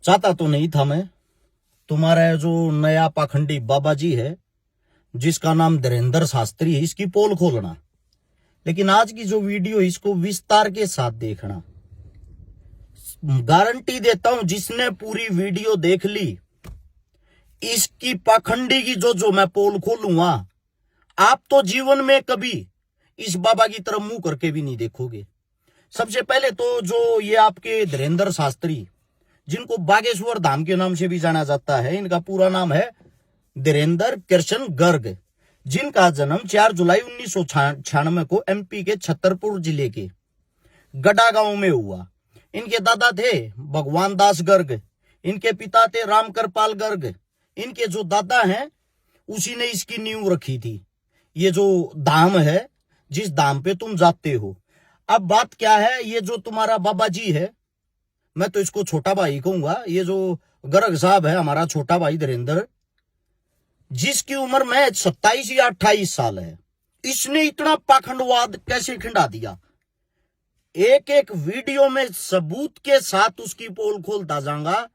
चाहता तो नहीं था मैं, तुम्हारा जो नया पाखंडी बाबा जी है जिसका नाम धीरेन्द्र शास्त्री है, इसकी पोल खोलना। लेकिन आज की जो वीडियो इसको विस्तार के साथ देखना। गारंटी देता हूं जिसने पूरी वीडियो देख ली, इसकी पाखंडी की जो मैं पोल खोलूंगा, आप तो जीवन में कभी इस बाबा की तरफ मुंह करके भी नहीं देखोगे। सबसे पहले तो जो ये आपके धीरेन्द्र शास्त्री, जिनको बागेश्वर धाम के नाम से भी जाना जाता है, इनका पूरा नाम है धीरेन्द्र कृष्ण गर्ग, जिनका जन्म 4 जुलाई 1996 को एमपी के छतरपुर जिले के गडा गांव में हुआ। इनके दादा थे भगवान दास गर्ग, इनके पिता थे रामकृपाल गर्ग। इनके जो दादा हैं उसी ने इसकी नींव रखी थी। ये जो धाम है, जिस धाम पे तुम जाते हो। अब बात क्या है, ये जो तुम्हारा बाबा जी है, मैं तो इसको छोटा भाई कहूंगा, ये जो गर्ग साहब है हमारा छोटा भाई धीरेन्द्र, जिसकी उम्र में 27 या 28 साल है, इसने इतना पाखंडवाद कैसे खिंडा दिया। एक एक वीडियो में सबूत के साथ उसकी पोल खोलता जाऊंगा।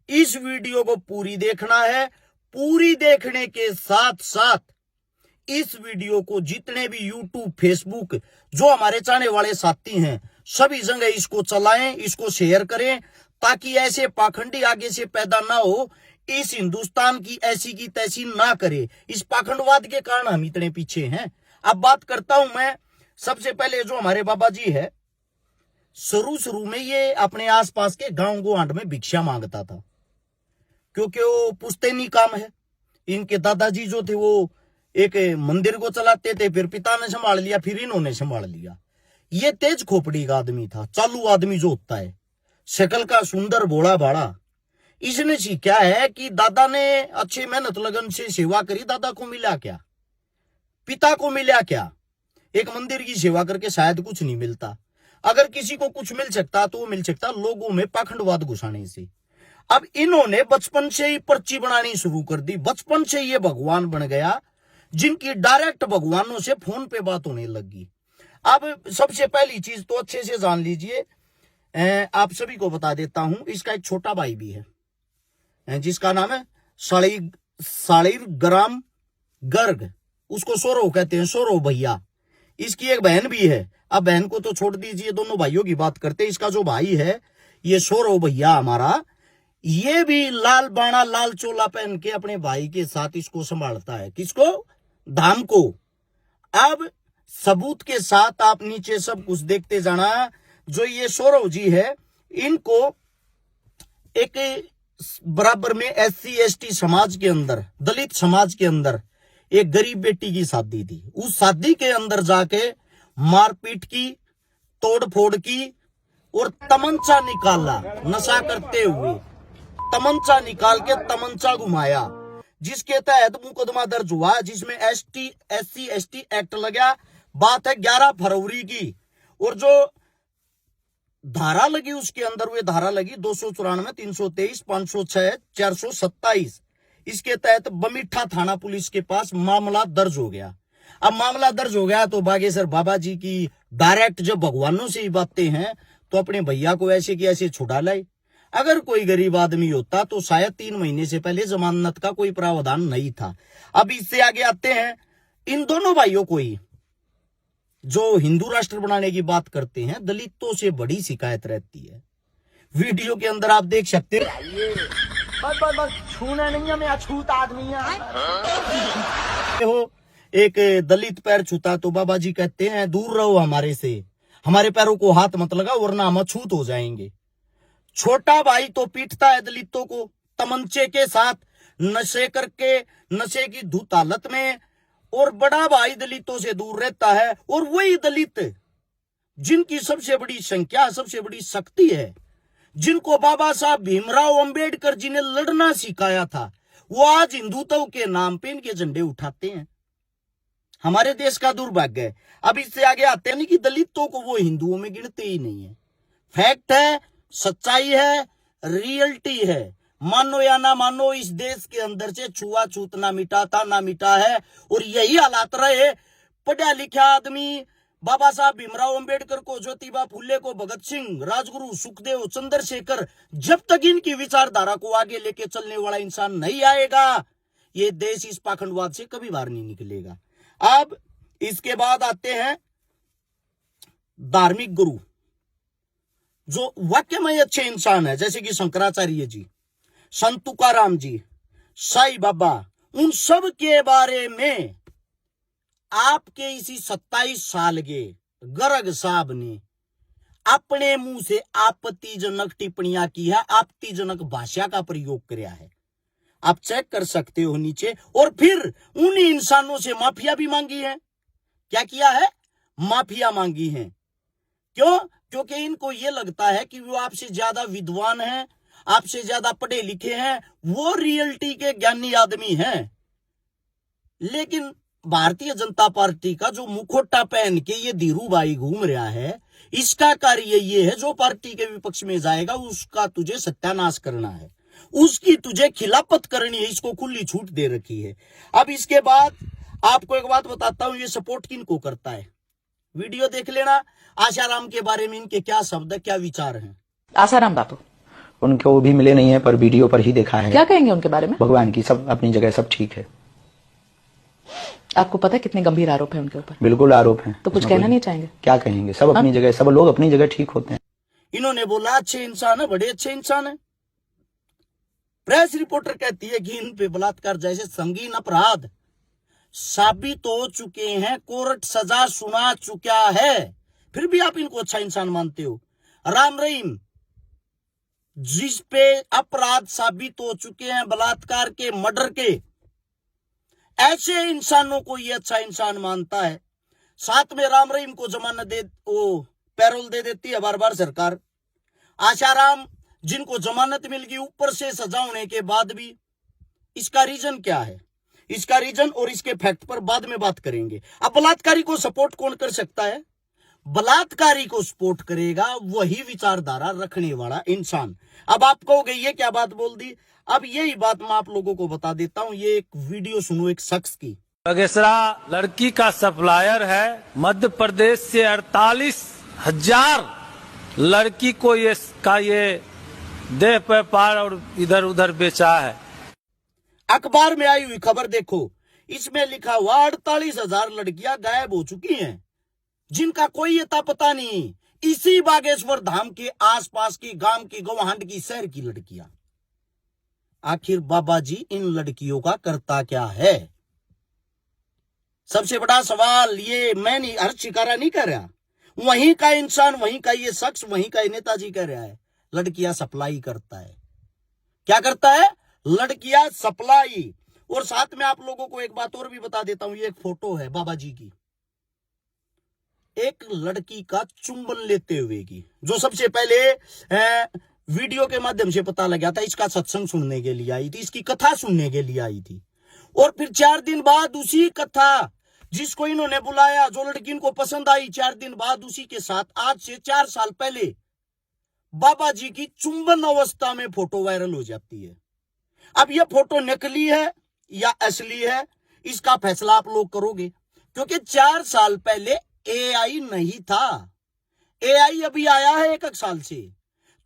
इस वीडियो को पूरी देखना है। पूरी देखने के साथ साथ इस वीडियो को जितने भी यूट्यूब, फेसबुक, जो हमारे चाहने वाले साथी हैं, सभी जगह इसको चलाएं, इसको शेयर करें, ताकि ऐसे पाखंडी आगे से पैदा ना हो, इस हिंदुस्तान की ऐसी की तैसी ना करे। इस पाखंडवाद के कारण हम इतने पीछे हैं। अब बात करता हूं मैं। सबसे पहले जो हमारे बाबा जी है, शुरू में ये अपने आसपास के गांव गोआंड में भिक्षा मांगता था, क्योंकि वो पुश्तैनी काम है। इनके दादाजी जो थे वो एक मंदिर को चलाते थे, फिर पिता ने संभाल लिया, फिर इन्होंने संभाल लिया। ये तेज खोपड़ी का आदमी था, चालू आदमी जो होता है, शक्ल का सुंदर भोला भाड़ा। इसने सीखा है कि दादा ने अच्छी मेहनत लगन से सेवा करी, दादा को मिला क्या, पिता को मिला क्या। एक मंदिर की सेवा करके शायद कुछ नहीं मिलता। अगर किसी को कुछ मिल सकता तो वो मिल सकता लोगों में पाखंडवाद घुसाने से। अब इन्होंने बचपन से ही पर्ची बनानी शुरू कर दी। बचपन से ये भगवान बन गया, जिनकी डायरेक्ट भगवानों से फोन पे बात होने लगी। अब सबसे पहली चीज तो अच्छे से जान लीजिए, आप सभी को बता देता हूं, इसका एक छोटा भाई भी है जिसका नाम है शालिग्राम गर्ग, उसको सौरव कहते हैं, सौरव भैया। इसकी एक बहन भी है। अब बहन को तो छोड़ दीजिए, दोनों भाइयों की बात करते हैं। इसका जो भाई है ये सौरव भैया हमारा, ये भी लाल बाणा लाल चोला पहन के अपने भाई के साथ इसको संभालता है। किसको? धाम को। अब सबूत के साथ आप नीचे सब कुछ देखते जाना। जो ये सौरव जी है, इनको एक बराबर में SC ST समाज के अंदर, दलित समाज के अंदर एक गरीब बेटी की शादी थी। उस शादी के अंदर जाके मारपीट की, तोड़फोड़ की और तमंचा निकाला। नशा करते हुए तमंचा निकाल के तमंचा घुमाया, जिसके तहत मुकदमा दर्ज हुआ, जिसमें SC ST एक्ट लगा। बात है 11 फरवरी की। और जो धारा लगी उसके अंदर, वे धारा लगी 294, 323, 506, 427। इसके तहत बमीठा थाना पुलिस के पास मामला दर्ज हो गया। अब मामला दर्ज हो गया तो बागेश्वर बाबा जी की डायरेक्ट जब भगवानों से ही बातें हैं, तो अपने भैया को ऐसे की ऐसे छुड़ा लाए। अगर कोई गरीब आदमी होता तो शायद 3 महीने से पहले जमानत का कोई प्रावधान नहीं था। अब इससे आगे आते हैं इन दोनों भाइयों को ही, जो हिंदू राष्ट्र बनाने की बात करते हैं, दलितों से बड़ी शिकायत रहती है। वीडियो के अंदर आप देख सकते बस छूना नहीं है, मैं अछूत आदमी हो। एक दलित पैर छूता तो बाबा जी कहते हैं दूर रहो हमारे से, हमारे पैरों को हाथ मत लगाओ वरना हम अछूत हो जाएंगे। छोटा भाई तो पीटता है दलितों को तमंचे के साथ, नशे करके, नशे की धुत हालत में। और बड़ा भाई दलितों से दूर रहता है। और वही दलित जिनकी सबसे बड़ी संख्या, सबसे बड़ी शक्ति है, जिनको बाबा साहब भीमराव अंबेडकर जी ने लड़ना सिखाया था, वो आज हिंदुत्व के नाम पे इनके झंडे उठाते हैं। हमारे देश का दुर्भाग्य है। अब इससे आगे आते हैं कि दलितों को वो हिंदुओं में गिनते ही नहीं है। फैक्ट है, सच्चाई है, रियलिटी है। मानो या ना मानो, इस देश के अंदर से छुआछूत ना मिटा था, ना मिटा है। और यही हालात रहे। पढ़ा लिखा आदमी, बाबा साहब भीमराव अंबेडकर को, ज्योतिबा फुले को, भगत सिंह, राजगुरु, सुखदेव, चंद्रशेखर, जब तक इनकी विचारधारा को आगे लेके चलने वाला इंसान नहीं आएगा, ये देश इस पाखंडवाद से कभी बाहर नहीं निकलेगा। अब इसके बाद आते हैं धार्मिक गुरु, जो वाकई अच्छे इंसान है, जैसे कि शंकराचार्य जी, संत तुकाराम जी, साईं बाबा, उन सब के बारे में आपके इसी 27 साल के गर्ग साहब ने अपने मुंह से आपत्तिजनक टिप्पणियां की है, आपत्तिजनक भाषा का प्रयोग किया है। आप चेक कर सकते हो नीचे। और फिर उन इंसानों से माफिया भी मांगी है। क्या किया है? माफिया मांगी है। क्यों? क्योंकि इनको यह लगता है कि वो आपसे ज्यादा विद्वान हैं, आपसे ज्यादा पढ़े लिखे हैं, वो रियलिटी के ज्ञानी आदमी हैं। लेकिन भारतीय जनता पार्टी का जो मुखोटा पहन के ये धीरू भाई घूम रहा है, इसका कार्य ये है, जो पार्टी के विपक्ष में जाएगा उसका तुझे सत्यानाश करना है, उसकी तुझे खिलाफत करनी है। इसको खुली छूट दे रखी है। अब इसके बाद आपको एक बात बताता हूं, ये सपोर्ट किनको करता है, वीडियो देख लेना। आशाराम के बारे में इनके क्या शब्द, क्या विचार हैं। आसाराम बापू, उनको भी मिले नहीं है, पर वीडियो पर ही देखा है। क्या कहेंगे उनके बारे में? भगवान की सब अपनी जगह सब ठीक है। आपको पता है कितने गंभीर आरोप है उनके ऊपर? बिल्कुल आरोप है। तो कुछ कहना नहीं चाहेंगे? क्या कहेंगे, सब अपनी जगह, सब लोग अपनी जगह ठीक होते हैं। इन्होंने बोला अच्छे इंसान है, बड़े अच्छे इंसान है। प्रेस रिपोर्टर कहती है कि इन पे बलात्कार जैसे संगीन अपराध साबित हो चुके हैं, कोर्ट सजा सुना चुका है, फिर भी आप इनको अच्छा इंसान मानते हो। राम रहीम, जिस पे अपराध साबित हो चुके हैं, बलात्कार के, मर्डर के, ऐसे इंसानों को ये अच्छा इंसान मानता है। साथ में राम रहीम को जमानत दे, वो पैरोल दे देती है बार बार सरकार। आशाराम जिनको जमानत मिल गई, ऊपर से सजा होने के बाद भी, इसका रीजन क्या है? इसका रीजन और इसके फैक्ट पर बाद में बात करेंगे। अब बलात्कारी को सपोर्ट कौन कर सकता है? बलात्कारी को सपोर्ट करेगा वही विचारधारा रखने वाला इंसान। अब आप कहोगे ये क्या बात बोल दी? अब यही बात मैं आप लोगों को बता देता हूं। ये एक वीडियो सुनो एक शख्स की। बगेसरा लड़की का सप्लायर है। मध्य प्रदेश से 48,000 लड़की को ये देह पे पार और इधर उधर बेचा है। अखबार में आई हुई खबर देखो, इसमें लिखा हुआ 48,000 लड़कियां गायब हो चुकी हैं, जिनका कोई अता पता नहीं। इसी बागेश्वर धाम के आसपास की, गांव की, गौहांड की, शहर की लड़कियां। आखिर बाबा जी इन लड़कियों का करता क्या है? सबसे बड़ा सवाल ये मैं नहीं, हर शिकारा नहीं कर रहा, वहीं का इंसान, वहीं का ये शख्स, वहीं का ये नेताजी कह रहा है, लड़कियां सप्लाई करता है। क्या करता है? लड़कियां सप्लाई। और साथ में आप लोगों को एक बात और भी बता देता हूं, ये एक फोटो है बाबा जी की, एक लड़की का चुंबन लेते हुए की, जो सबसे पहले वीडियो के माध्यम से पता लगा था। इसका सत्संग सुनने के लिए आई थी, इसकी कथा सुनने के लिए आई थी। और फिर 4 दिन बाद उसी कथा, जिसको इन्होंने बुलाया, जो लड़की इनको पसंद आई, 4 दिन बाद उसी के साथ आज से 4 साल पहले बाबा जी की चुंबन अवस्था में फोटो वायरल हो जाती है। अब यह फोटो नकली है या असली है, इसका फैसला आप लोग करोगे, क्योंकि 4 साल पहले एआई नहीं था। एआई अभी आया है 1 साल से,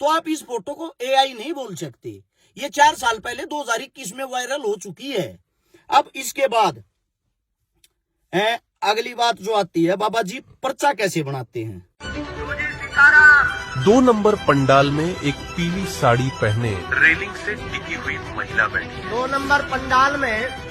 तो आप इस फोटो को एआई नहीं बोल सकते। ये 4 साल पहले 2021 में वायरल हो चुकी है। अब इसके बाद अगली बात जो आती है, बाबा जी पर्चा कैसे बनाते हैं? 2 नंबर पंडाल में एक पीली साड़ी पहने रेलिंग से टिकी हुई महिला बैठी। 2 नंबर पंडाल में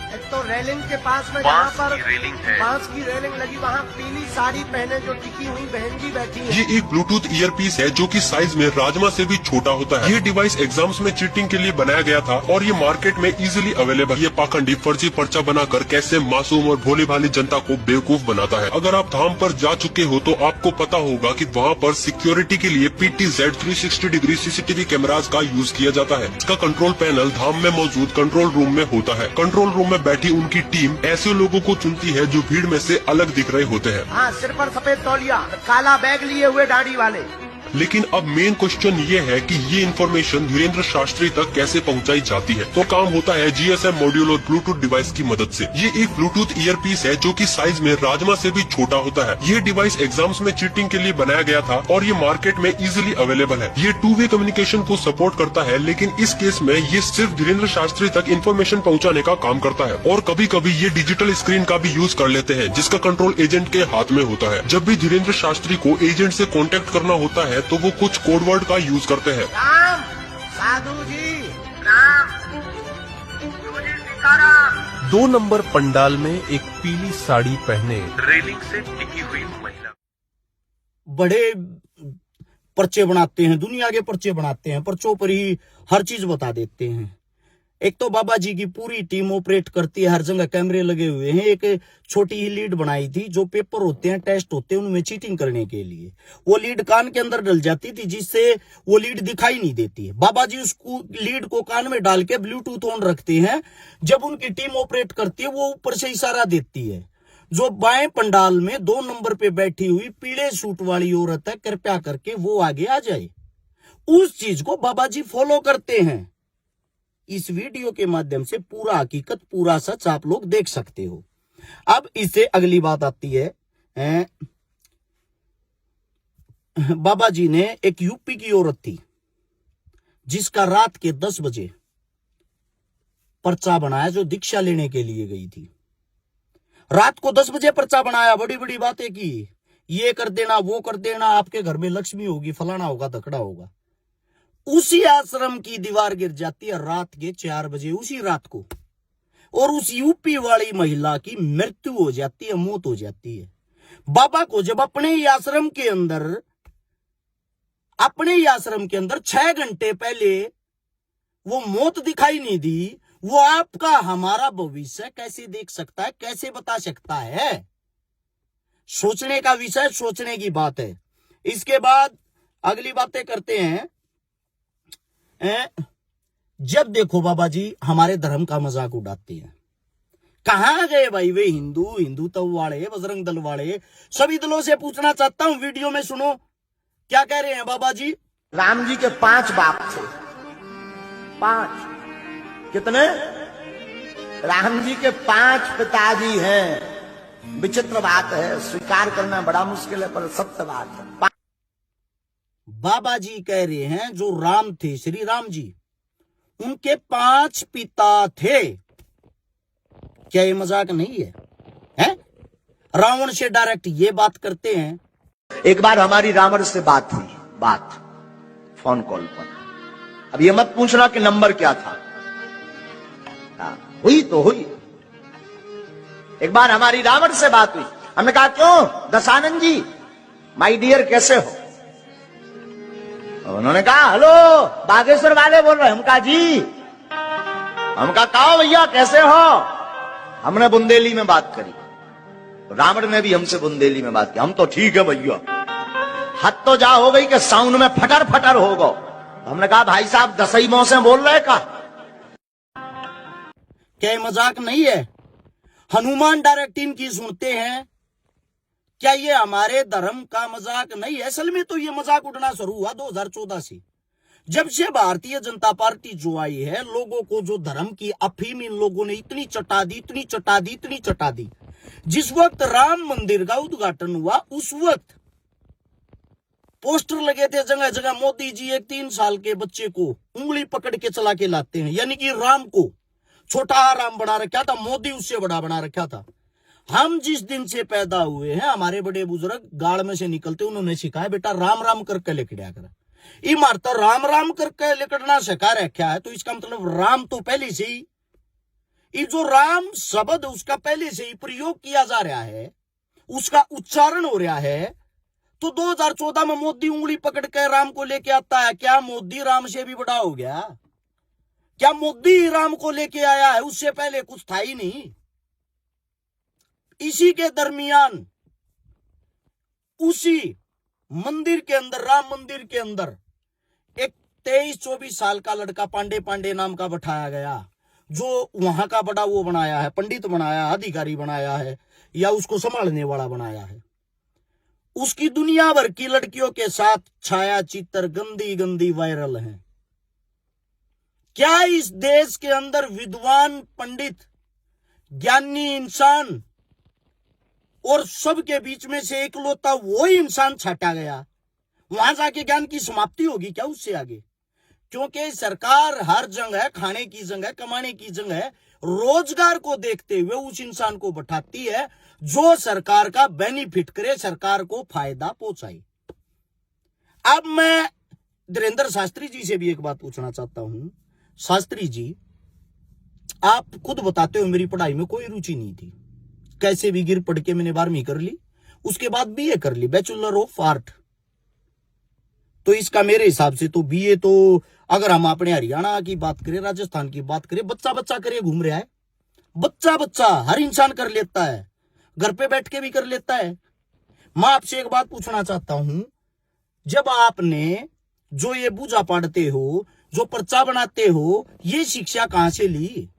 एक तो रेलिंग के पास में, जहाँ पर रेलिंग है, बांस की रेलिंग लगी, वहाँ पीली साड़ी पहने जो टिकी हुई बहन जी बैठी है। ये एक ब्लूटूथ ईयरपीस है जो कि साइज में राजमा से भी छोटा होता है। ये डिवाइस एग्जाम्स में चीटिंग के लिए बनाया गया था और ये मार्केट में इजीली अवेलेबल। ये पाखंडी फर्जी पर्चा बनाकर कैसे मासूम और भोली भाली जनता को बेवकूफ बनाता है। अगर आप धाम पर जा चुके हो तो आपको पता होगा कि वहाँ पर सिक्योरिटी के लिए PTZ 360 डिग्री CCTV कैमराज का यूज किया जाता है। इसका कंट्रोल पैनल धाम में मौजूद कंट्रोल रूम में होता है। कंट्रोल रूम में बैठी उनकी टीम ऐसे लोगों को चुनती है जो भीड़ में से अलग दिख रहे होते हैं। हाँ, सिर पर सफेद तौलिया, काला बैग लिए हुए दाढ़ी वाले, लेकिन अब मेन क्वेश्चन ये है कि ये इन्फॉर्मेशन धीरेन्द्र शास्त्री तक कैसे पहुंचाई जाती है। तो काम होता है GSM मॉड्यूल और ब्लूटूथ डिवाइस की मदद से। ये एक ब्लूटूथ ईयरपीस है जो कि साइज में राजमा से भी छोटा होता है। ये डिवाइस एग्जाम्स में चीटिंग के लिए बनाया गया था और ये मार्केट में इजीली अवेलेबल है। ये 2 वे कम्युनिकेशन को सपोर्ट करता है, लेकिन इस केस में ये सिर्फ धीरेन्द्र शास्त्री तक इन्फॉर्मेशन पहुँचाने का काम करता है। और कभी कभी ये डिजिटल स्क्रीन का भी यूज कर लेते हैं, जिसका कंट्रोल एजेंट के हाथ में होता है। जब भी धीरेन्द्र शास्त्री को एजेंट से कांटेक्ट करना होता है तो वो कुछ कोड वर्ड का यूज करते हैं। राम, साधु जी, राम, गुरु जी सीताराम। 2 नंबर पंडाल में एक पीली साड़ी पहने रेलिंग से टिकी हुई महिला। बड़े पर्चे बनाते हैं, दुनिया के पर्चे बनाते हैं, पर्चों पर ही हर चीज बता देते हैं। एक तो बाबा जी की पूरी टीम ऑपरेट करती है, हर जगह कैमरे लगे हुए हैं। एक छोटी ही लीड बनाई थी, जो पेपर होते हैं, टेस्ट होते हैं, उनमें चीटिंग करने के लिए वो लीड कान के अंदर डल जाती थी, जिससे वो लीड दिखाई नहीं देती है। बाबा जी उसको लीड को कान में डाल के ब्लूटूथ ऑन रखते हैं। जब उनकी टीम ऑपरेट करती है, वो ऊपर से इशारा देती है। जो बाएं पंडाल में 2 नंबर पे बैठी हुई पीले सूट वाली औरत है, कृपया करके वो आगे आ जाए। उस चीज को बाबा जी फॉलो करते हैं। इस वीडियो के माध्यम से पूरा हकीकत, पूरा सच आप लोग देख सकते हो। अब इससे अगली बात आती है, बाबा जी ने एक यूपी की औरत थी जिसका रात के 10 बजे पर्चा बनाया, जो दीक्षा लेने के लिए गई थी। रात को 10 बजे पर्चा बनाया, बड़ी बड़ी बातें की, ये कर देना, वो कर देना, आपके घर में लक्ष्मी होगी, फलाना होगा, धकड़ा होगा। उसी आश्रम की दीवार गिर जाती है रात के 4 बजे, उसी रात को, और उस यूपी वाली महिला की मृत्यु हो जाती है, मौत हो जाती है। बाबा को जब अपने ही आश्रम के अंदर 6 घंटे पहले वो मौत दिखाई नहीं दी, वो आपका हमारा भविष्य कैसे देख सकता है, कैसे बता सकता है? सोचने का विषय, सोचने की बात है। इसके बाद अगली बातें करते हैं। जब देखो बाबा जी हमारे धर्म का मजाक उड़ाते हैं। कहां गए भाई वे हिंदुत्व वाले, बजरंग दल वाले? सभी दलों से पूछना चाहता हूं, वीडियो में सुनो क्या कह रहे हैं बाबा जी। राम जी के 5 बाप थे। 5 कितने? राम जी के 5 पिताजी हैं। विचित्र बात है, स्वीकार करना बड़ा मुश्किल है, पर सत्य बात है। बाबा जी कह रहे हैं जो राम थे, श्री राम जी, उनके 5 पिता थे। क्या ये मजाक नहीं है? रावण से डायरेक्ट ये बात करते हैं। एक बार हमारी रावण से बात हुई, फोन कॉल पर। अब ये मत पूछना कि नंबर क्या था, हुई तो हुई। एक बार हमारी रावण से बात हुई, हमने कहा क्यों दशानंद जी, माय डियर कैसे हो? उन्होंने कहा हेलो बागेश्वर वाले बोल रहे हैं। हम कहा जी। हम कहा भैया कैसे हो? हमने बुंदेली में बात करी, रावण ने भी हमसे बुंदेली में बात की। हम तो ठीक है भैया। हद तो जा हो गई कि साउंड में फटर फटर हो गो। हमने कहा भाई साहब दसई मोह से बोल रहे का? क्या ये मजाक नहीं है? हनुमान डायरेक्ट इनकी सुनते हैं। क्या ये हमारे धर्म का मजाक नहीं है? असल में तो ये मजाक उड़ना शुरू हुआ 2014 से, जब से भारतीय जनता पार्टी जो आई है। लोगों को जो धर्म की अफीम इन लोगों ने इतनी चटा दी। जिस वक्त राम मंदिर का उद्घाटन हुआ, उस वक्त पोस्टर लगे थे जगह जगह। मोदी जी एक 3 साल के बच्चे को उंगली पकड़ के चला के लाते हैं, यानी कि राम को छोटा राम बना रखा था, मोदी उससे बड़ा बना रखा था। हम जिस दिन से पैदा हुए हैं, हमारे बड़े बुजुर्ग गाड़ में से निकलते, उन्होंने सिखाया बेटा राम राम करके लिखड़ा कर। इमारत राम राम करके लिखना सिखा रखा है, तो इसका मतलब राम तो पहले से ही, ये जो राम शब्द उसका पहले से ही प्रयोग किया जा रहा है, उसका उच्चारण हो रहा है। तो 2014 में मोदी उंगली पकड़ के राम को लेके आता है। क्या मोदी राम से भी बड़ा हो गया? क्या मोदी राम को लेके आया है? उससे पहले कुछ था ही नहीं। इसी के दरमियान उसी मंदिर के अंदर, राम मंदिर के अंदर, एक 23-24 साल का लड़का पांडे नाम का बैठाया गया, जो वहां का बड़ा वो बनाया है, पंडित बनाया, अधिकारी बनाया है, या उसको संभालने वाला बनाया है। उसकी दुनिया भर की लड़कियों के साथ छाया चित्र गंदी गंदी वायरल हैं। क्या इस देश के अंदर विद्वान, पंडित, ज्ञानी इंसान और सबके बीच में से एकलौता वो इंसान छाटा गया, वहां जाके ज्ञान की समाप्ति होगी क्या उससे आगे? क्योंकि सरकार हर जगह खाने की जगह, कमाने की जगह, रोजगार को देखते हुए उस इंसान को बैठाती है जो सरकार का बेनिफिट करे, सरकार को फायदा पहुंचाए। अब मैं धीरेन्द्र शास्त्री जी से भी एक बात पूछना चाहता हूं। शास्त्री जी, आप खुद बताते हो मेरी पढ़ाई में कोई रुचि नहीं थी, कैसे भी गिर पड़ के मैंने 12वीं कर ली, उसके बाद बीए कर ली, बैचलर ऑफ आर्ट। तो इसका मेरे हिसाब से तो बीए तो, अगर हम अपने हरियाणा की बात करें, राजस्थान की बात करें, बच्चा बच्चा करे घूम रहा है, बच्चा बच्चा हर इंसान कर लेता है, घर पे बैठ के भी कर लेता है। मैं आपसे एक बात पूछना चाहता हूं, जब आपने जो ये पूजा पढ़ते हो, जो पर्चा बनाते हो, ये शिक्षा कहां से ली?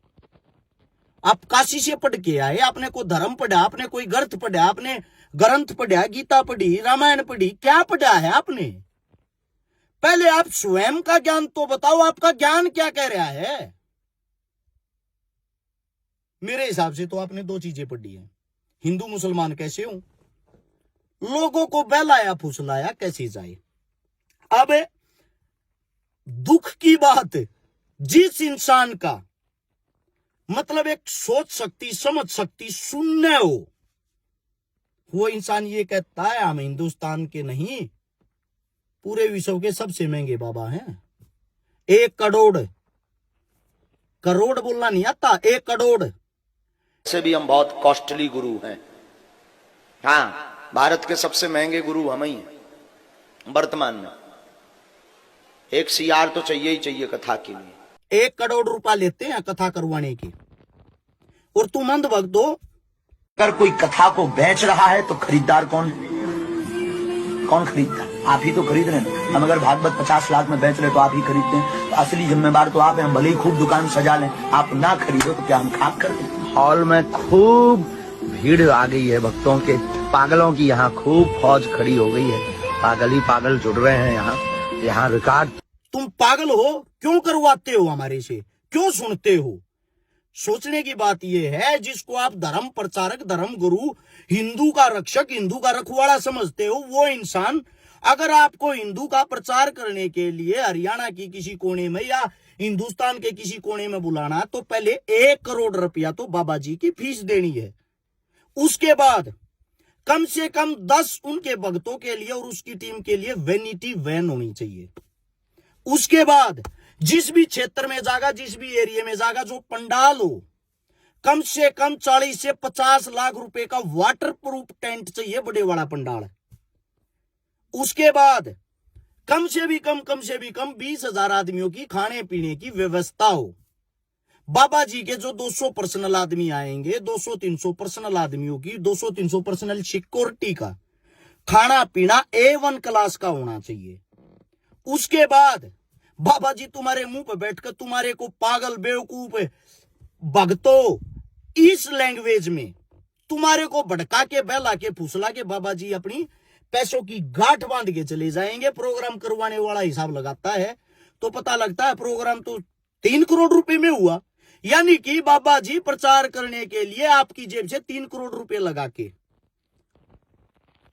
आप काशी से पढ़ के आए, आपने कोई धर्म पढ़ा, आपने कोई ग्रंथ पढ़ा, आपने ग्रंथ पढ़ा, गीता पढ़ी, रामायण पढ़ी, क्या पढ़ा है आपने? पहले आप स्वयं का ज्ञान तो बताओ, आपका ज्ञान क्या कह रहा है? मेरे हिसाब से तो आपने दो चीजें पढ़ी है, हिंदू मुसलमान कैसे हो, लोगों को बहलाया फुसलाया कैसे जाए। अब दुख की बात, जिस इंसान का मतलब एक सोच शक्ति, समझ शक्ति शून्य हो, वो इंसान ये कहता है हम हिंदुस्तान के नहीं, पूरे विश्व के सबसे महंगे बाबा हैं। 1 करोड़, करोड़ बोलना नहीं आता, 1 करोड़ से भी हम बहुत कॉस्टली गुरु हैं। हाँ, भारत के सबसे महंगे गुरु हम ही हैं वर्तमान में। एक सीआर तो चाहिए ही चाहिए कथा के लिए। 1 करोड़ रुपया लेते हैं कथा करवाने के, और तुम अंधभक्त हो। अगर कोई कथा को बेच रहा है तो खरीदार कौन है? कौन खरीदता है? आप ही तो खरीद रहे हैं। हम अगर भागवत 50 लाख में बेच रहे तो आप ही खरीदते हैं, तो असली जिम्मेदार तो आप हैं। हम भले ही खूब दुकान सजा लें, आप ना खरीदो तो क्या हम खाक कर दें? हॉल में खूब भीड़ आ गई है भक्तों के, पागलों की यहाँ खूब फौज खड़ी हो गई है, पागल ही पागल जुड़ रहे हैं यहाँ रिकॉर्ड। तुम पागल हो, क्यों करवाते हो हमारे से, क्यों सुनते हो? सोचने की बात यह है, जिसको आप धर्म प्रचारक, धर्म गुरु, हिंदू का रक्षक, हिंदू का रखवाला समझते हो, वो इंसान अगर आपको हिंदू का प्रचार करने के लिए हरियाणा की किसी कोने में या हिंदुस्तान के किसी कोने में बुलाना, तो पहले 1 करोड़ रुपया तो बाबा जी की फीस देनी है। उसके बाद कम से कम 10 उनके भक्तों के लिए और उसकी टीम के लिए वैनिटी वैन होनी चाहिए। उसके बाद जिस भी क्षेत्र में जागा, जिस भी एरिया में जागा, जो पंडाल हो, कम से कम 40 से 50 लाख रुपए का वाटर प्रूफ टेंट चाहिए, बड़े वाला पंडाल। उसके बाद कम से भी कम 20,000 आदमियों की खाने पीने की व्यवस्था हो। बाबा जी के जो 200 पर्सनल आदमी आएंगे, 200-300 पर्सनल आदमियों की 200-300 पर्सनल सिक्योरिटी का खाना पीना A1 क्लास का होना चाहिए। उसके बाद बाबा जी तुम्हारे मुंह पे बैठकर तुम्हारे को पागल, बेवकूफ, भक्तों, इस लैंग्वेज में तुम्हारे को भड़का के, बहला के, फुसला के बाबा जी अपनी पैसों की गांठ बांध के चले जाएंगे। प्रोग्राम करवाने वाला हिसाब लगाता है तो पता लगता है प्रोग्राम तो 3 करोड़ रुपए में हुआ। यानी कि बाबा जी प्रचार करने के लिए आपकी जेब से 3 करोड़ रुपए लगा के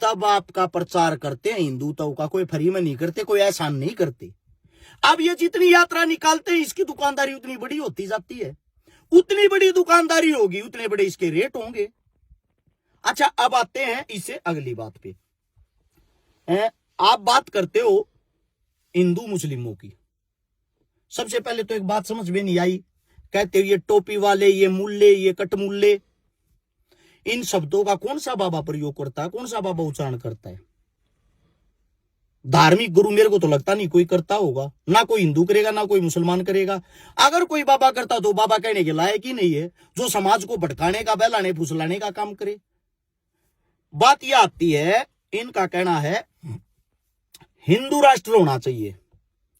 तब आपका प्रचार करते हैं। हिंदुत्व का कोई फ्री में नहीं करते, कोई एहसान नहीं करते। अब ये जितनी यात्रा निकालते हैं, इसकी दुकानदारी उतनी बड़ी होती जाती है। उतनी बड़ी दुकानदारी होगी, उतने बड़े इसके रेट होंगे। अच्छा, अब आते हैं इससे अगली बात पे। आप बात करते हो हिंदू मुस्लिमों की। सबसे पहले तो एक बात समझ में नहीं आई, कहते हो ये टोपी वाले, ये मुल्ले, ये कटमुल्ले, इन शब्दों का कौन सा बाबा प्रयोग करता है, कौन सा बाबा उच्चारण करता है? धार्मिक गुरु मेरे को तो लगता नहीं कोई करता होगा, ना कोई हिंदू करेगा ना कोई मुसलमान करेगा। अगर कोई बाबा करता तो बाबा कहने के लायक ही नहीं है, जो समाज को भटकाने का, बहलाने फुसलाने का काम करे। बात यह आती है, इनका कहना है हिंदू राष्ट्र होना चाहिए।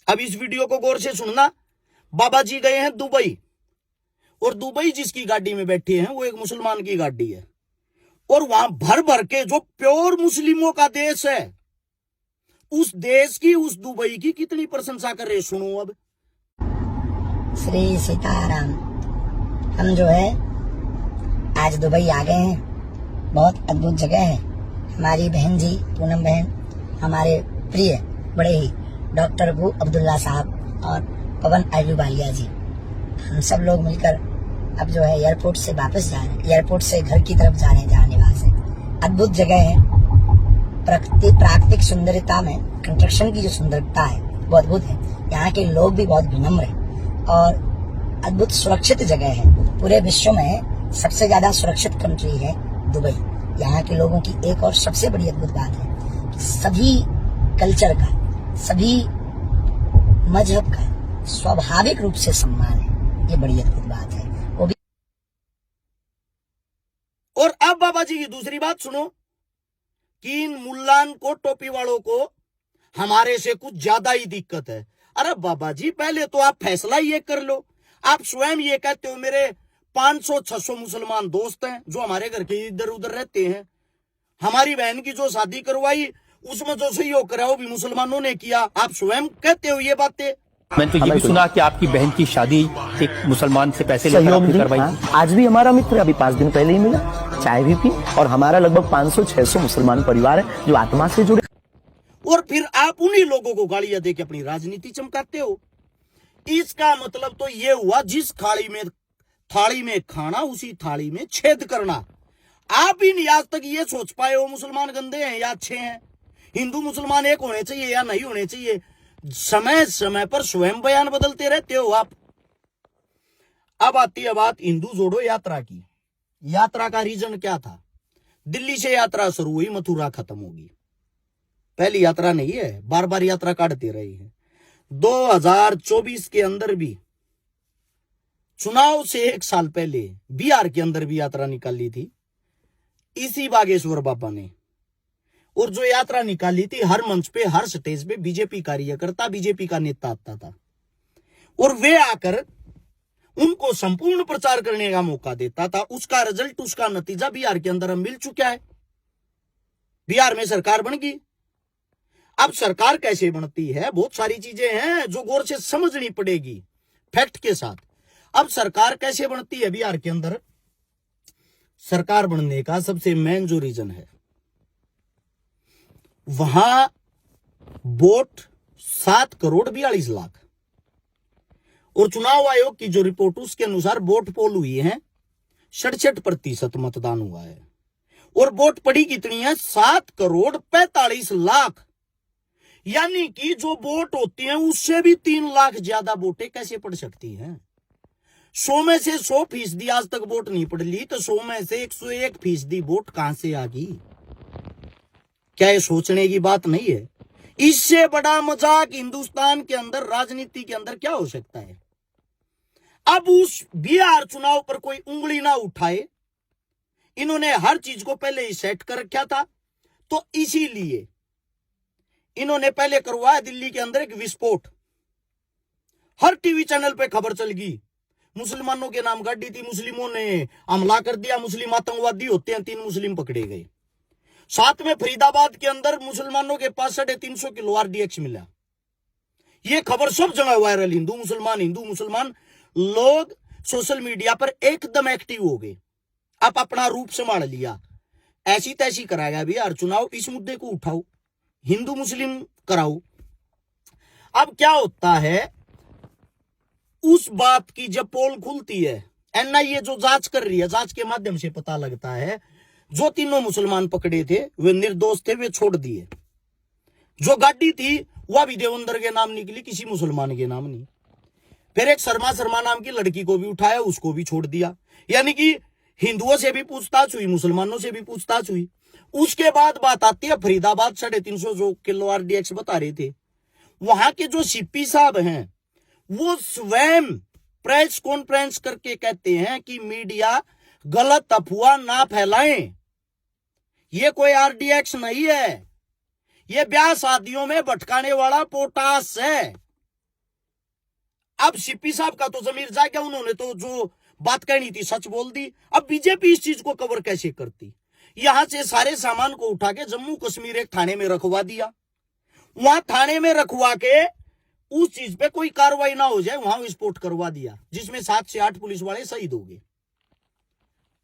अब इस वीडियो को गौर से सुनना। बाबा जी गए हैं दुबई, और दुबई जिसकी गाड़ी में बैठे हैं वो एक मुसलमान की गाड़ी है। और वहां भर भर के जो प्योर मुस्लिमों का देश है, उस देश की, उस दुबई की कितनी प्रशंसा कर रहे, सुनो अब। श्री सीताराम। हम जो है आज दुबई आ गए हैं। बहुत अद्भुत जगह है। हमारी बहन जी पूनम बहन, हमारे प्रिय बड़े ही डॉक्टर अबू अब्दुल्ला साहब और पवन अयूबालिया जी, हम सब लोग मिलकर अब जो है एयरपोर्ट से वापस जा रहे हैं। एयरपोर्ट से घर की तरफ जा रहे हैं जहाँ निवास है। अद्भुत जगह है। प्राकृतिक सुंदरता में कंस्ट्रक्शन की जो सुंदरता है वो अद्भुत है। यहाँ के लोग भी बहुत विनम्र हैं और अद्भुत सुरक्षित जगह है। पूरे विश्व में सबसे ज्यादा सुरक्षित कंट्री है दुबई। यहाँ के लोगों की एक और सबसे बड़ी अद्भुत बात है कि सभी कल्चर का, सभी मजहब का स्वाभाविक रूप से सम्मान है। ये बड़ी अद्भुत बात है। वो भी। और अब बाबा जी की दूसरी बात सुनो कि इन मुल्लान को, टोपी वालों को हमारे से कुछ ज्यादा ही दिक्कत है। अरे बाबा जी, पहले तो आप फैसला ये कर लो। आप स्वयं ये कहते हो मेरे 500-600 मुसलमान दोस्त हैं जो हमारे घर के इधर उधर रहते हैं। हमारी बहन की जो शादी करवाई उसमें जो सहयोग करा वो भी मुसलमानों ने किया। आप स्वयं कहते हो ये बातें। मैंने तो ये भी सुना कि आपकी बहन की शादी एक मुसलमान से पैसे लेकर सहयोग आपने भी, करवाई। हाँ, आज भी हमारा मित्र अभी 5 दिन पहले ही मिला, चाय भी पी, और हमारा लगभग 500-600 मुसलमान परिवार है जो आत्मा से जुड़े। और फिर आप उन्हीं लोगों को गालियां देके अपनी राजनीति चमकाते हो। इसका मतलब तो ये हुआ जिस थाली में खाना उसी थाली में छेद करना। आप ही नहीं आज तक ये सोच पाए हो मुसलमान गंदे हैं या अच्छे हैं, हिंदू मुसलमान एक होने चाहिए या नहीं होने चाहिए। समय समय पर स्वयं बयान बदलते रहते हो आप। अब आती है बात हिंदू जोड़ो यात्रा की। यात्रा का रीजन क्या था? दिल्ली से यात्रा शुरू हुई, मथुरा खत्म होगी। पहली यात्रा नहीं है, बार बार यात्रा काटते रही है। 2024 के अंदर भी, चुनाव से 1 साल पहले बिहार के अंदर भी यात्रा निकाली थी इसी बागेश्वर बाबा ने। और जो यात्रा निकाली थी, हर मंच पे, हर स्टेज पे बीजेपी कार्यकर्ता, बीजेपी का नेता आता था और वे आकर उनको संपूर्ण प्रचार करने का मौका देता था। उसका रिजल्ट, उसका नतीजा बिहार के अंदर मिल चुका है। बिहार में सरकार बन गई। अब सरकार कैसे बनती है, बहुत सारी चीजें हैं जो गौर से समझनी पड़ेगी फैक्ट के साथ। अब सरकार कैसे बनती है बिहार के अंदर? सरकार बनने का सबसे मेन जो रीजन है, वहां वोट 7,42,00,000 और चुनाव आयोग की जो रिपोर्ट उसके अनुसार वोट पोल हुई है 67% मतदान हुआ है। और वोट पड़ी कितनी है? 7,45,00,000। यानी कि जो वोट होती हैं उससे भी 3 लाख ज्यादा वोटें कैसे पड़ सकती हैं? 100 में से 100% आज तक वोट नहीं पड़ ली, तो 100 में से 101% वोट कहां से आ गई? क्या ये सोचने की बात नहीं है? इससे बड़ा मजाक हिंदुस्तान के अंदर, राजनीति के अंदर क्या हो सकता है? अब उस बिहार चुनाव पर कोई उंगली ना उठाए, इन्होंने हर चीज को पहले ही सेट कर रखा था। तो इसीलिए इन्होंने पहले करवाया दिल्ली के अंदर एक विस्फोट। हर टीवी चैनल पे खबर चल गई, मुसलमानों के नाम गाड़ी थी, मुस्लिमों ने हमला कर दिया, मुस्लिम आतंकवादी होते हैं, 3 मुस्लिम पकड़े गए। साथ में फरीदाबाद के अंदर मुसलमानों के पास 350 किलो RDX मिला। ये खबर सब जगह वायरल। हिंदू मुसलमान लोग सोशल मीडिया पर एकदम एक्टिव हो गए। आप अपना रूप संभाल लिया, ऐसी तैसी कराया बिहार चुनाव, इस मुद्दे को उठाओ, हिंदू मुस्लिम कराओ। अब क्या होता है, उस बात की जब पोल खुलती है, NIA जो जांच कर रही है, जांच के माध्यम से पता लगता है जो 3 मुसलमान पकड़े थे वे निर्दोष थे, वे छोड़ दिए। जो गाड़ी थी वह भी देवेंद्र के नाम निकली, किसी मुसलमान के नाम नहीं। फिर एक शर्मा नाम की लड़की को भी उठाया, उसको भी छोड़ दिया। यानी कि हिंदुओं से भी पूछताछ हुई, मुसलमानों से भी पूछताछ हुई। उसके बाद बात आती है फरीदाबाद 350 किलो RDX बता रहे थे। वहां के जो CP साहब हैं वो स्वयं प्रेस कॉन्फ्रेंस करके कहते हैं कि मीडिया गलत अफवाह ना फैलाएं, ये कोई RDX नहीं है, ये ब्याह शादियों में भटकाने वाला पोटास है। अब CP साहब का तो जमीर जाएगा, उन्होंने तो जो बात कहनी थी सच बोल दी। अब बीजेपी इस चीज को कवर कैसे करती? यहां से सारे सामान को उठा के जम्मू कश्मीर एक थाने में रखवा दिया। वहां थाने में रखवा के उस चीज पे कोई कार्रवाई ना हो जाए वहां विस्फोट करवा दिया, जिसमें 7 से 8 पुलिस वाले शहीद हो गए।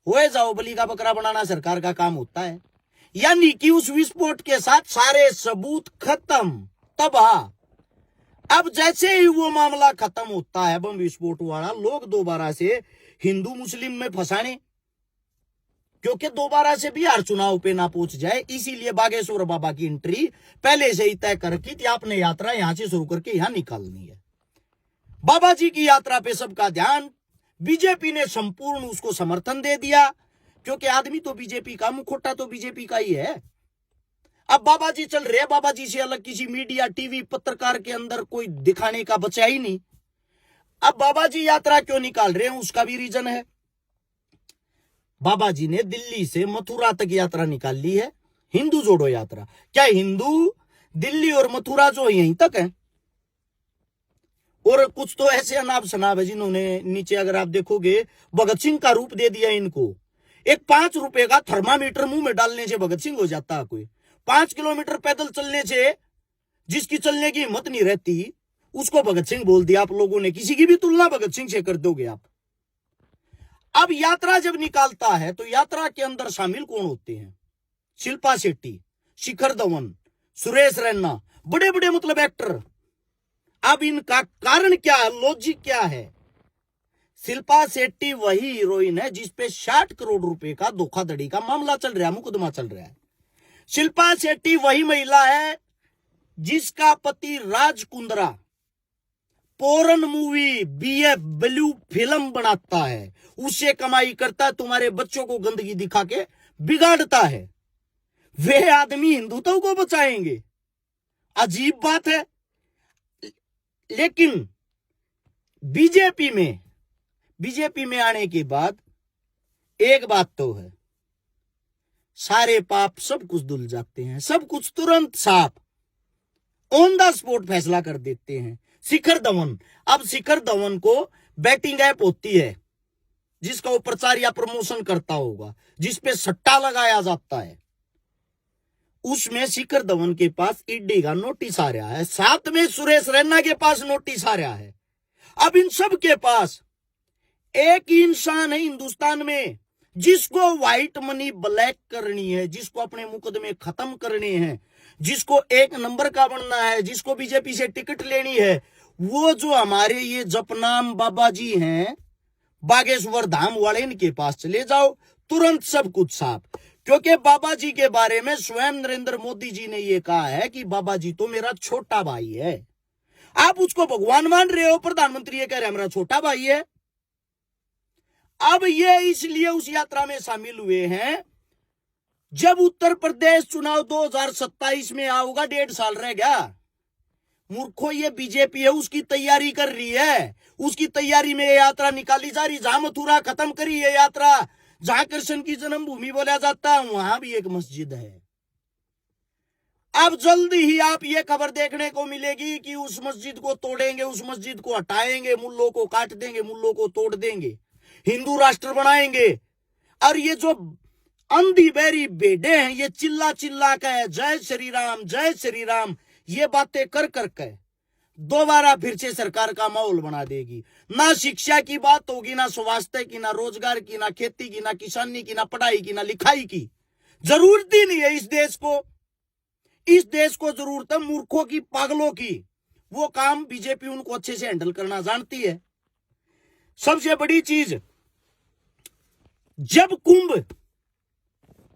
होए जाओ बलि का बकरा बनाना सरकार का काम होता है। यानी कि उस विस्फोट के साथ सारे सबूत खत्म, तबाह। अब जैसे ही वो मामला खत्म होता है बम विस्फोट वाला, लोग दोबारा से हिंदू मुस्लिम में फंसाने, क्योंकि दोबारा से बिहार चुनाव पे ना पहुंच जाए, इसीलिए बागेश्वर बाबा की एंट्री पहले से ही तय कर रखी थी। आपने यात्रा यहां से शुरू करके यहां निकालनी है। बाबा जी की यात्रा पे सबका ध्यान, बीजेपी ने संपूर्ण उसको समर्थन दे दिया, क्योंकि आदमी तो बीजेपी का, मुखोटा तो बीजेपी का ही है। अब बाबा जी चल रहे, बाबा जी से अलग किसी मीडिया, टीवी, पत्रकार के अंदर कोई दिखाने का बचा ही नहीं। अब बाबा जी यात्रा क्यों निकाल रहे हैं उसका भी रीजन है। बाबा जी ने दिल्ली से मथुरा तक यात्रा निकाल ली है, हिंदू जोड़ो यात्रा। क्या हिंदू दिल्ली और मथुरा जो यहीं तक है? और कुछ तो ऐसे अनाप शनाप है जिन्होंने नीचे अगर आप देखोगे भगत सिंह का रूप दे दिया इनको। एक 5 रुपए का थर्मामीटर मुंह में डालने से भगत सिंह हो जाता है कोई। 5 किलोमीटर पैदल चलने से जिसकी चलने की हिम्मत नहीं रहती उसको भगत सिंह बोल दिया आप लोगों ने। किसी की भी तुलना भगत सिंह से कर दोगे आप। अब यात्रा जब निकालता है तो यात्रा के अंदर शामिल कौन होते हैं? शिल्पा शेट्टी, शिखर धवन, सुरेश रैना, बड़े बड़े मतलब एक्टर। अब इनका कारण क्या है, लॉजिक क्या है? शिल्पा शेट्टी वही हीरोइन है जिसपे 60 करोड़ रुपए का धोखाधड़ी का मामला चल रहा है, मुकदमा चल रहा है। शिल्पा शेट्टी वही महिला है जिसका पति Raj Kundra porn movie BF blue film बनाता है, उससे कमाई करता है, तुम्हारे बच्चों को गंदगी दिखा के बिगाड़ता है। वे आदमी हिंदुत्व को बचाएंगे? अजीब बात है। लेकिन बीजेपी में आने के बाद एक बात तो है, सारे पाप सब कुछ धुल जाते हैं, सब कुछ तुरंत साफ ऑन द स्पॉट फैसला कर देते हैं। शिखर धवन, अब शिखर धवन को बैटिंग ऐप होती है जिसका वो प्रचार या प्रमोशन करता होगा, जिसपे सट्टा लगाया जाता है, उसमें शिखर धवन के पास ईडी का नोटिस आ रहा है, साथ में सुरेश रैना के पास नोटिस आ रहा है। अब इन सब के पास एक ही इंसान है हिंदुस्तान में जिसको व्हाइट मनी ब्लैक करनी है, जिसको अपने मुकदमे खत्म करने हैं, जिसको 1 नंबर का बनना है, जिसको बीजेपी से टिकट लेनी है। वो जो हमारे ये जपनाम बाबा जी हैं बागेश्वर धाम वाले, इनके पास चले जाओ, तुरंत सब कुछ साफ। क्योंकि बाबा जी के बारे में स्वयं नरेंद्र मोदी जी ने ये कहा है कि बाबा जी तो मेरा छोटा भाई है। आप उसको भगवान मान रहे हो, प्रधानमंत्री ये कह रहे हैं मेरा छोटा भाई है। अब ये इसलिए उस यात्रा में शामिल हुए हैं, जब उत्तर प्रदेश चुनाव 2027 में आओगा, 1.5 साल रह गया। मूर्खों, ये बीजेपी है, उसकी तैयारी कर रही है, उसकी तैयारी में ये यात्रा निकाली जा रही। जहां मथुरा खत्म करी ये यात्रा, जहां कृष्ण की जन्मभूमि बोला जाता है, वहां भी एक मस्जिद है। अब जल्दी ही आप ये खबर देखने को मिलेगी कि उस मस्जिद को तोड़ेंगे, उस मस्जिद को हटाएंगे, मुल्लों को काट देंगे, मुल्लों को तोड़ देंगे, हिंदू राष्ट्र बनाएंगे। और ये जो अंधी बहरी बेड़े हैं, ये चिल्ला चिल्ला के जय श्री राम, जय श्री राम, ये बातें कर करके दोबारा फिर से सरकार का माहौल बना देगी। ना शिक्षा की बात होगी, ना स्वास्थ्य की, ना रोजगार की, ना खेती की, ना किसानी की, ना पढ़ाई की, ना लिखाई की। जरूरत ही नहीं है इस देश को। इस देश को जरूरत है मूर्खों की, पागलों की। वो काम बीजेपी उनको अच्छे से हैंडल करना जानती है। सबसे बड़ी चीज, जब कुंभ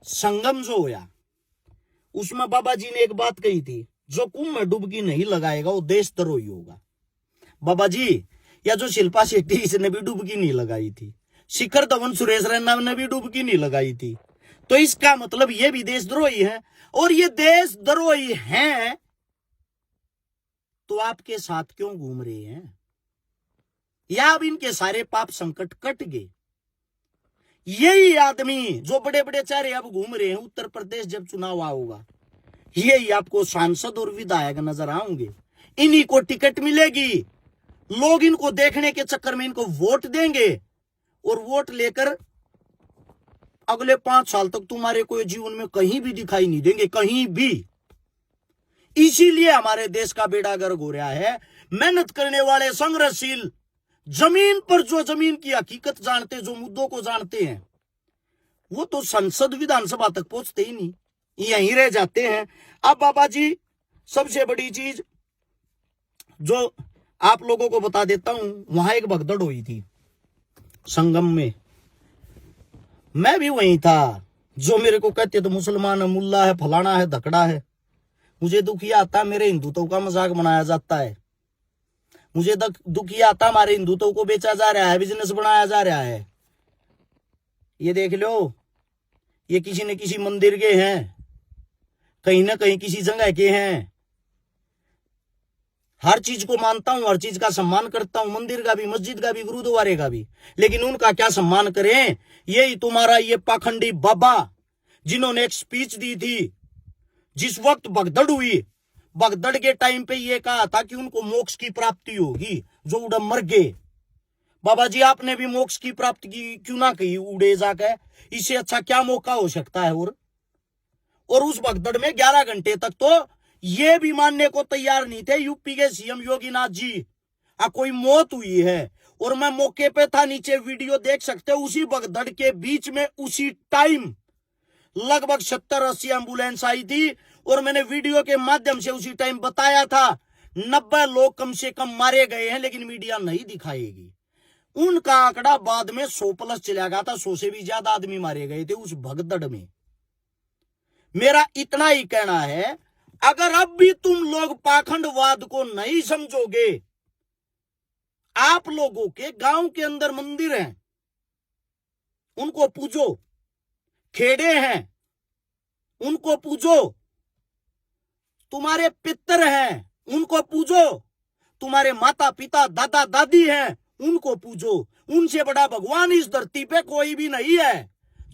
संगम जो होया, उसमें बाबा जी ने एक बात कही थी, जो कुंभ में डुबकी नहीं लगाएगा वो देशद्रोही होगा। बाबा जी, या जो शिल्पा शेट्टी, इसने भी डुबकी नहीं लगाई थी, शिखर धवन, सुरेश रैना ने भी डुबकी नहीं लगाई थी। तो इसका मतलब ये भी देशद्रोही है। और ये देशद्रोही हैं तो आपके साथ क्यों घूम रहे हैं? या अब इनके सारे पाप संकट कट गए? यही आदमी जो बड़े बड़े चेहरे अब घूम रहे हैं, उत्तर प्रदेश जब चुनाव होगा, यही आपको सांसद और विधायक नजर आएंगे। इन्हीं को टिकट मिलेगी, लोग इनको देखने के चक्कर में इनको वोट देंगे और वोट लेकर अगले 5 साल तक तुम्हारे को जीवन में कहीं भी दिखाई नहीं देंगे, कहीं भी। इसीलिए हमारे देश का बेड़ा गर्क हो रहा है। मेहनत करने वाले संघर्षशील, जमीन पर जो जमीन की हकीकत जानते, जो मुद्दों को जानते हैं, वो तो संसद विधानसभा तक पहुंचते ही नहीं, यहीं रह जाते हैं। अब बाबा जी, सबसे बड़ी चीज जो आप लोगों को बता देता हूं, वहां एक भगदड़ हुई थी संगम में, मैं भी वहीं था। जो मेरे को कहते तो मुसलमान है, मुल्ला है, फलाना है, धकड़ा है, मुझे दुख ये आता मेरे हिंदुत्व का मजाक बनाया जाता है। मुझे दुख ये आता हमारे हिंदुत्व को बेचा जा रहा है, बिजनेस बनाया जा रहा है। ये देख लो, ये किसी न किसी मंदिर के हैं, कहीं ना कहीं किसी जगह के हैं। हर चीज को मानता हूं, हर चीज का सम्मान करता हूं, मंदिर का भी, मस्जिद का भी, गुरुद्वारे का भी, लेकिन उनका क्या सम्मान करें? यही तुम्हारा ये पाखंडी बाबा जिन्होंने एक स्पीच दी थी, जिस वक्त भगदड़ हुई, भगदड़ के टाइम पे ये कहा था कि उनको मोक्ष की प्राप्ति होगी, जो उड़े मर गए। बाबा जी, आपने भी मोक्ष की प्राप्ति की क्यों ना कही उड़े जाकर? इससे अच्छा क्या मौका हो सकता है? और उस भगदड़ में 11 घंटे तक तो ये भी मानने को तैयार नहीं थे यूपी के सीएम योगीनाथ जी कोई मौत हुई है। और मैं मौके पे था, नीचे वीडियो देख सकते हो। उसी भगदड़ के बीच में उसी टाइम लगभग 70-80 एम्बुलेंस आई थी, और मैंने वीडियो के माध्यम से उसी टाइम बताया था 90 लोग कम से कम मारे गए हैं, लेकिन मीडिया नहीं दिखाएगी। उनका आंकड़ा बाद में 100+ चला गया था, 100 से भी ज्यादा आदमी मारे गए थे उस भगदड़ में। मेरा इतना ही कहना है, अगर अब भी तुम लोग पाखंडवाद को नहीं समझोगे, आप लोगों के गांव के अंदर मंदिर हैं, उनको पूजो, खेड़े हैं, उनको पूजो, तुम्हारे पितर हैं, उनको पूजो, तुम्हारे माता पिता दादा दादी हैं, उनको पूजो। उनसे बड़ा भगवान इस धरती पे कोई भी नहीं है।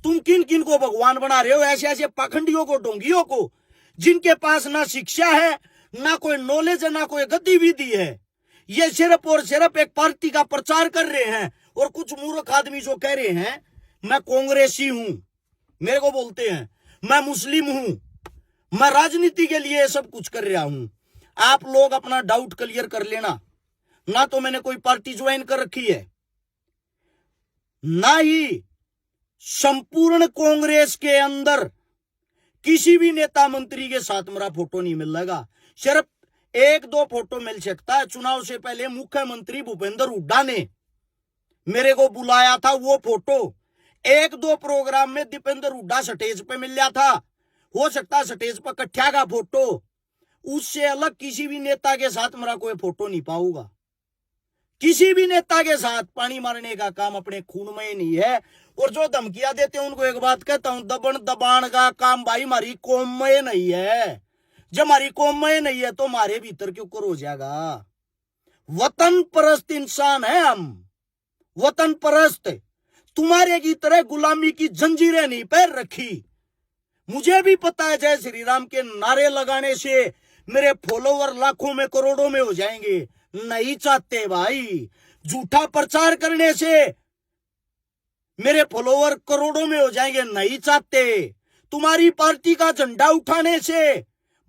तुम किन किन को भगवान बना रहे हो? ऐसे ऐसे पाखंडियों को, ढोंगियों को, जिनके पास ना शिक्षा है, ना कोई नॉलेज है, ना कोई गतिविधि है। ये सिर्फ और सिर्फ एक पार्टी का प्रचार कर रहे हैं। और कुछ मूर्ख आदमी जो कह रहे हैं मैं कांग्रेसी हूं, मेरे को बोलते हैं मैं मुस्लिम हूं, मैं राजनीति के लिए सब कुछ कर रहा हूं। आप लोग अपना डाउट क्लियर कर लेना। ना तो मैंने कोई पार्टी ज्वाइन कर रखी है, ना ही संपूर्ण कांग्रेस के अंदर किसी भी नेता मंत्री के साथ मेरा फोटो नहीं मिलेगा। सिर्फ 1-2 फोटो मिल सकता है। चुनाव से पहले मुख्यमंत्री भूपेंद्र हुड्डा ने मेरे को बुलाया था, वो फोटो 1-2 प्रोग्राम में दीपेंद्र हुड्डा स्टेज पे मिल गया था। हो सकता है स्टेज पर कट्ठा का फोटो, उससे अलग किसी भी नेता के साथ मेरा कोई फोटो नहीं पाऊंगा। किसी भी नेता के साथ पानी मारने का काम अपने खून में नहीं है। और जो धमकियां देते हैं उनको एक बात कहता हूं, दबन दबान का काम भाई हमारी कौम में नहीं है। जब हमारी कौम में नहीं है तो हमारे भीतर क्यों कर हो जाएगा? वतन परस्त इंसान है हम, वतन परस्त। तुम्हारे की तरह गुलामी की जंजीरें नहीं पैर रखी। मुझे भी पता है जय श्री राम के नारे लगाने से मेरे फॉलोवर लाखों में करोड़ों में हो जाएंगे। नहीं चाहते भाई। झूठा प्रचार करने से मेरे फॉलोवर करोड़ों में हो जाएंगे, नहीं चाहते। तुम्हारी पार्टी का झंडा उठाने से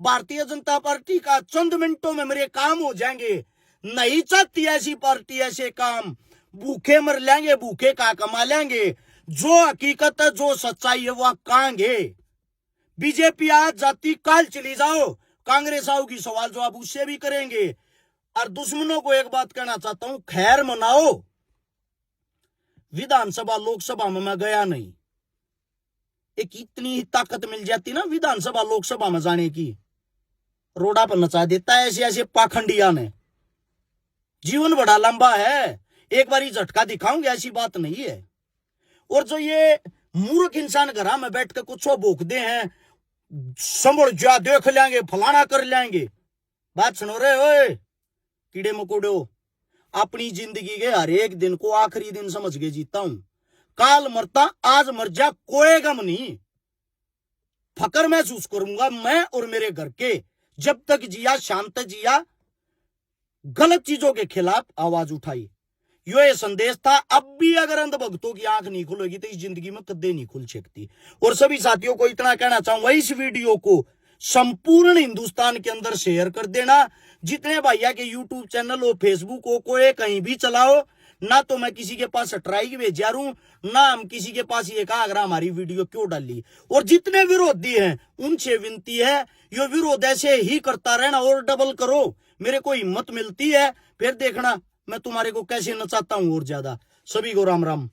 भारतीय जनता पार्टी का चंद मिनटों में मेरे काम हो जाएंगे, नहीं चाहती ऐसी पार्टी ऐसे काम। भूखे मर लेंगे, भूखे का कमा लेंगे। जो हकीकत है, जो सच्चाई है वह कहांगे। बीजेपी आज जाती, काल चली जाओ, कांग्रेस आओगी, सवाल जवाब उससे भी करेंगे। और दुश्मनों को एक बात कहना चाहता हूं, खैर मनाओ। विधानसभा लोकसभा में मैं गया नहीं। एक इतनी ही ताकत मिल जाती ना विधानसभा लोकसभा में जाने की, रोड़ा पर नचा देता है ऐसे ऐसे पाखंडिया ने। जीवन बड़ा लंबा है, एक बारी झटका दिखाऊंगे, ऐसी बात नहीं है। और जो ये मूर्ख इंसान घर में बैठ कर कुछ भोंकते हैं, संभल जा, देख लेंगे, फलाना कर लेंगे, बात सुनो रे ओए कीड़े मकोड़ो। अपनी जिंदगी के हर एक दिन को आखिरी दिन समझ के जीता हूं। काल मरता, आज मर जा, कोई गम नहीं। फकर महसूस करूंगा मैं और मेरे घर के। जब तक जिया, शांत जिया, गलत चीजों के खिलाफ आवाज उठाई। ये संदेश था। अब भी अगर अंधभक्तों की आंख नहीं खुलेगी तो इस जिंदगी में कदे नहीं खुल सकती। और सभी साथियों को इतना कहना चाहूंगा, इस वीडियो को संपूर्ण हिंदुस्तान के अंदर शेयर कर देना। जितने भैया के यूट्यूब चैनल हो, फेसबुक हो, कोई कहीं भी चलाओ ना, तो मैं किसी के पास स्ट्राइक भेजा रू ना हम किसी के पास ये कहा अगर हमारी वीडियो क्यों डाली। और जितने विरोधी हैं उनसे विनती है, ये विरोध ऐसे ही करता रहना और डबल करो। मेरे को हिम्मत मिलती है फिर देखना मैं तुम्हारे को कैसे नचाता हूं और ज्यादा। सभी को राम राम।